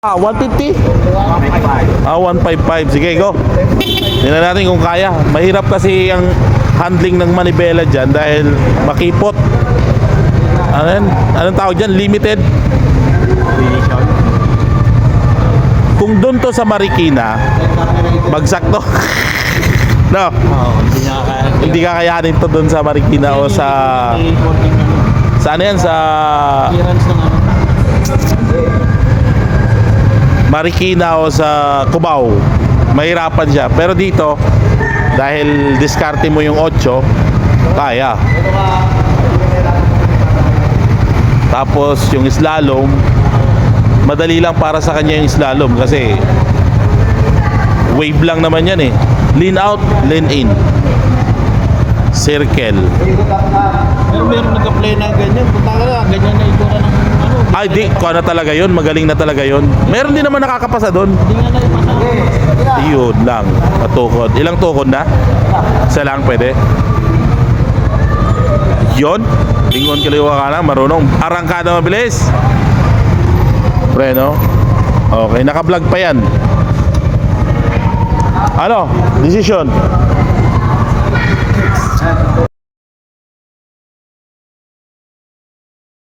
150? 155. Sige, go. Tingnan natin kung kaya. Mahirap kasi ang handling ng manibela dyan dahil makipot. Ano yan? Anong tawag dyan? Limited? Kung doon to sa Marikina, bagsak to. No? Hindi kakayanin to doon sa Marikina o sa... Sa ano yan? Sa... Marikina o sa Cubao, mahirapan siya. Pero dito, dahil diskarte mo yung 8, kaya. Tapos yung slalom, madali lang para sa kanya yung slalom kasi wave lang naman yan eh. Lean out, lean in. Circle. Pero meron nagka-play na ganyan. Punta ka na, ganyan na itsura ng ano. Ay, di, kuha na talaga yun. Magaling na talaga yun. Meron din naman nakakapasa doon. Hindi nga na ipasa. Yun lang, matukod. Ilang tukod na? Isa lang pwede. Yun. Lingon kaliwa ka na, marunong. Arangkada mabilis. Preno. Okay, naka-vlog pa yan. Ano? Decision.